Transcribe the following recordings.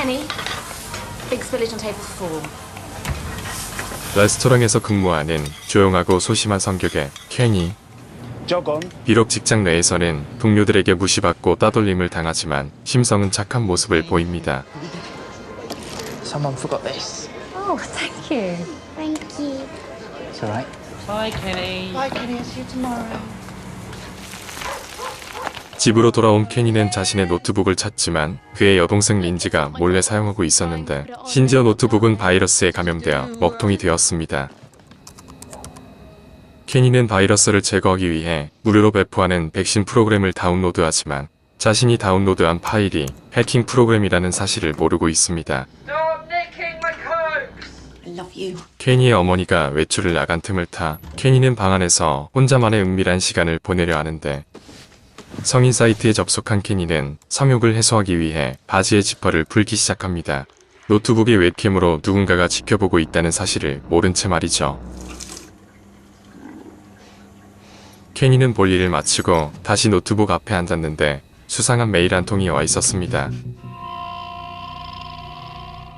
Kenny, big spillage on table 4. 레스토랑에서 근무하는 조용하고 소심한 성격의 케니. 비록 직장 내에서는 동료들에게 무시받고 따돌림을 당하지만 심성은 착한 모습을 보입니다. Someone forgot this. Oh, thank you. Thank you. It's alright. Bye, Kenny. Bye, Kenny. I'll see you tomorrow. 집으로 돌아온 케니는 자신의 노트북을 찾지만 그의 여동생 린지가 몰래 사용하고 있었는데 심지어 노트북은 바이러스에 감염되어 먹통이 되었습니다. 케니는 바이러스를 제거하기 위해 무료로 배포하는 백신 프로그램을 다운로드하지만 자신이 다운로드한 파일이 해킹 프로그램이라는 사실을 모르고 있습니다. 케니의 어머니가 외출을 나간 틈을 타 케니는 방 안에서 혼자만의 은밀한 시간을 보내려 하는데 성인 사이트에 접속한 케니는 성욕을 해소하기 위해 바지의 지퍼를 풀기 시작합니다. 노트북의 웹캠으로 누군가가 지켜보고 있다는 사실을 모른 채 말이죠. 케니는 볼일을 마치고 다시 노트북 앞에 앉았는데 수상한 메일 한 통이 와 있었습니다.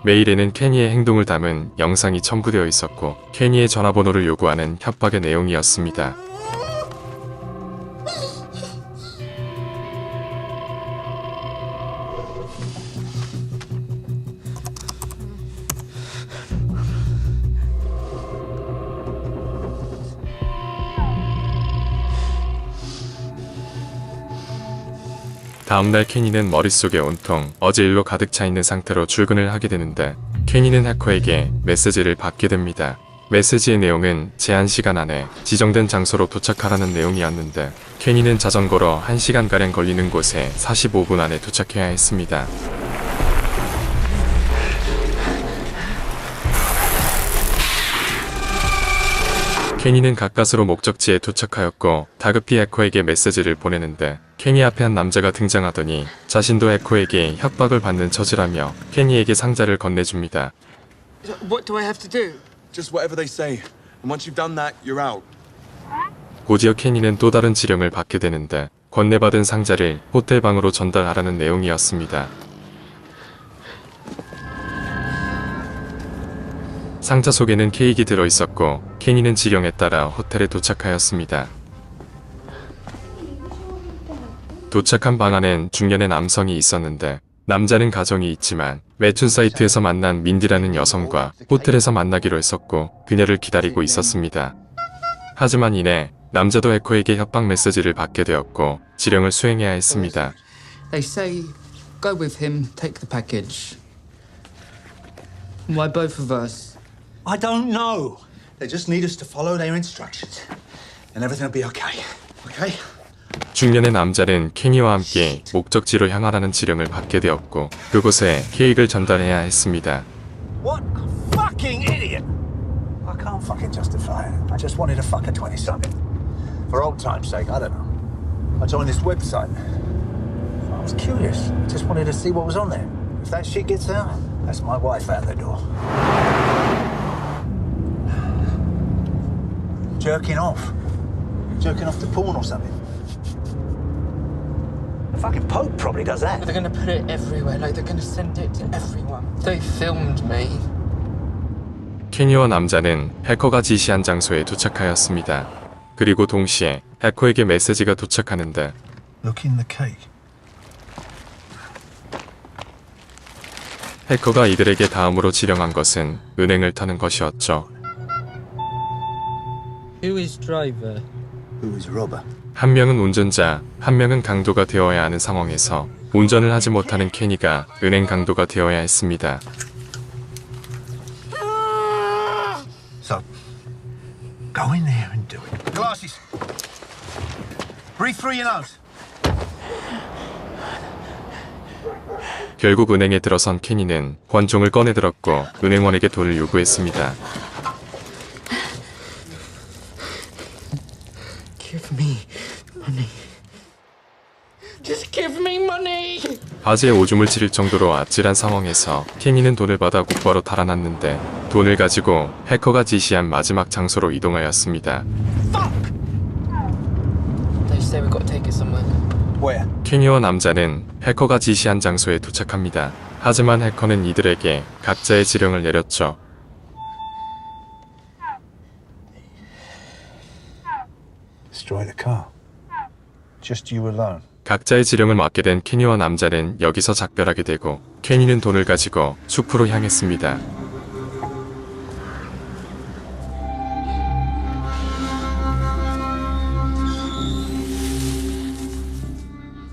메일에는 케니의 행동을 담은 영상이 첨부되어 있었고 케니의 전화번호를 요구하는 협박의 내용이었습니다. 다음날 케니는 머릿속에 온통 어제 일로 가득 차 있는 상태로 출근을 하게 되는데 케니는 해커에게 메시지를 받게 됩니다. 메시지의 내용은 제한 시간 안에 지정된 장소로 도착하라는 내용이었는데 케니는 자전거로 1시간가량 걸리는 곳에 45분 안에 도착해야 했습니다. 케니는 가까스로 목적지에 도착하였고 다급히 에코에게 메시지를 보내는데 케니 앞에 한 남자가 등장하더니 자신도 에코에게 협박을 받는 처지라며 케니에게 상자를 건네줍니다. What do I have to do? Just whatever they say. And once you've done that, you're out. 곧이어 케니는 또 다른 지령을 받게 되는데 건네받은 상자를 호텔 방으로 전달하라는 내용이었습니다. 상자 속에는 케이크가 들어있었고 케니는 지령에 따라 호텔에 도착하였습니다. 도착한 방 안엔 중년의 남성이 있었는데 남자는 가정이 있지만 매춘 사이트에서 만난 민디라는 여성과 호텔에서 만나기로 했었고 그녀를 기다리고 있었습니다. 하지만 이내 남자도 해커에게 협박 메시지를 받게 되었고 지령을 수행해야 했습니다. They say, go with him, take the package. Why both of us? I don't know. They just need us to follow their instructions. And everything will be okay. Okay? 중년의 남자는 케니와 함께 목적지로 향하라는 지령을 받게 되었고 그곳에 케이크를 전달해야 했습니다. What a fucking idiot! I can't fucking justify it. I just wanted to fuck a 20-something. For old time's sake, I don't know. I joined this website. I was curious. Just wanted to see what was on there. If that shit gets out, that's my wife out the door. Jerking off. Jerking off to porn or something. The fucking Pope probably does that. They're gonna put it everywhere, like they're gonna send it to everyone. They filmed me. 케니와 남자는 해커가 지시한 장소에 도착하였습니다. 그리고 동시에 해커에게 메시지가 도착하는데 Look in the cake. 해커가 이들에게 다음으로 지령한 것은 은행을 타는 것이었죠. Who is driver? Who is robber? 한 명은 운전자, 한 명은 강도가 되어야 하는 상황에서 운전을 하지 못하는 케니가 은행 강도가 되어야 했습니다. So, go in there and do it. Glasses. Breathe through your nose. 결국 은행에 들어선 케니는 권총을 꺼내들었고 은행원에게 돈을 요구했습니다. Give me money. Just give me money! 바지에 오줌을 지릴 정도로 아찔한 상황에서 케니는 돈을 받아 곧바로 달아났는데 돈을 가지고 해커가 지시한 마지막 장소로 이동하였습니다. They say we've got to take it somewhere. Where? 케니와 남자는 해커가 지시한 장소에 도착합니다. 하지만 해커는 이들에게 각자의 지령을 내렸죠. Destroy the car. Just you alone. 각자의 지령을 맡게 된 케니와 남자는 여기서 작별하게 되고 케니는 돈을 가지고 숲으로 향했습니다.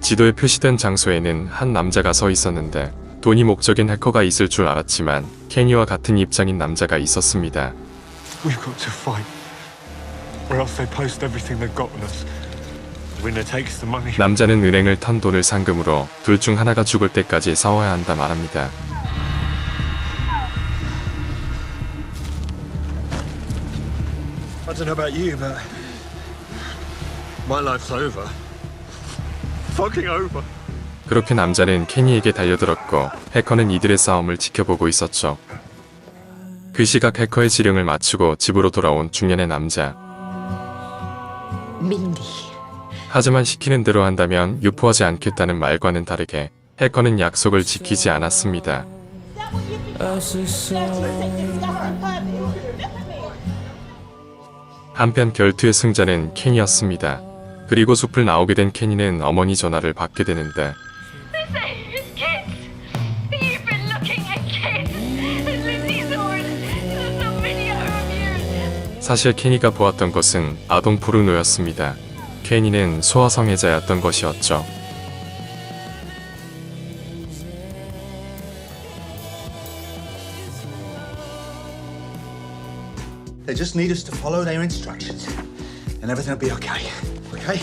지도에 표시된 장소에는 한 남자가 서 있었는데 돈이 목적인 해커가 있을 줄 알았지만 케니와 같은 입장인 남자가 있었습니다. We've got to fight, or else they post everything they've got on us. The winner takes the money. 남자는 은행을 턴 돈을 상금으로 둘 중 하나가 죽을 때까지 싸워야 한다 말합니다. I don't know about you, but my life's over. Fucking over. 그렇게 남자는 케니에게 달려들었고 해커는 이들의 싸움을 지켜보고 있었죠. 그 시각 해커의 지령을 마치고 집으로 돌아온 중년의 남자. Mindy. 하지만 시키는 대로 한다면 유포하지 않겠다는 말과는 다르게 해커는 약속을 지키지 않았습니다. 한편 결투의 승자는 케니였습니다. 그리고 숲을 나오게 된 케니는 어머니 전화를 받게 되는데 You've been looking at kids. Lindsay's ordered some video of you. 사실 케니가 보았던 것은 아동 포르노였습니다. 케니는 소아 성애자였던 것이었죠. They just need us to follow their instructions, and everything will be okay. Okay?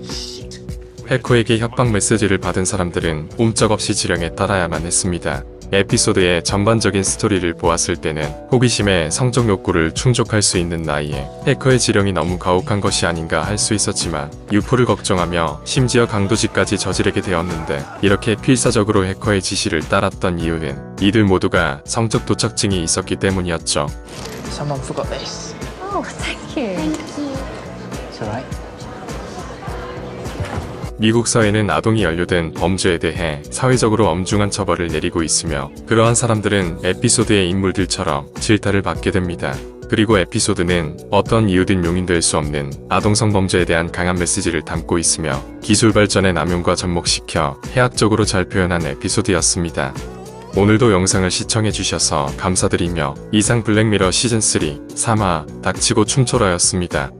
Shit. 해커에게 협박 메시지를 받은 사람들은 옴짝없이 지령에 따라야만 했습니다. 에피소드의 전반적인 스토리를 보았을 때는 호기심에 성적 욕구를 충족할 수 있는 나이에 해커의 지령이 너무 가혹한 것이 아닌가 할 수 있었지만 유포를 걱정하며 심지어 강도질까지 저지르게 되었는데 이렇게 필사적으로 해커의 지시를 따랐던 이유는 이들 모두가 성적 도착증이 있었기 때문이었죠. Someone forgot this. Oh, thank you. It's alright. 미국 사회는 아동이 연루된 범죄에 대해 사회적으로 엄중한 처벌을 내리고 있으며 그러한 사람들은 에피소드의 인물들처럼 질타를 받게 됩니다. 그리고 에피소드는 어떤 이유든 용인될 수 없는 아동 성범죄에 대한 강한 메시지를 담고 있으며 기술 발전의 남용과 접목시켜 해학적으로 잘 표현한 에피소드였습니다. 오늘도 영상을 시청해주셔서 감사드리며 이상 블랙미러 시즌3 3화 닥치고 춤춰라였습니다.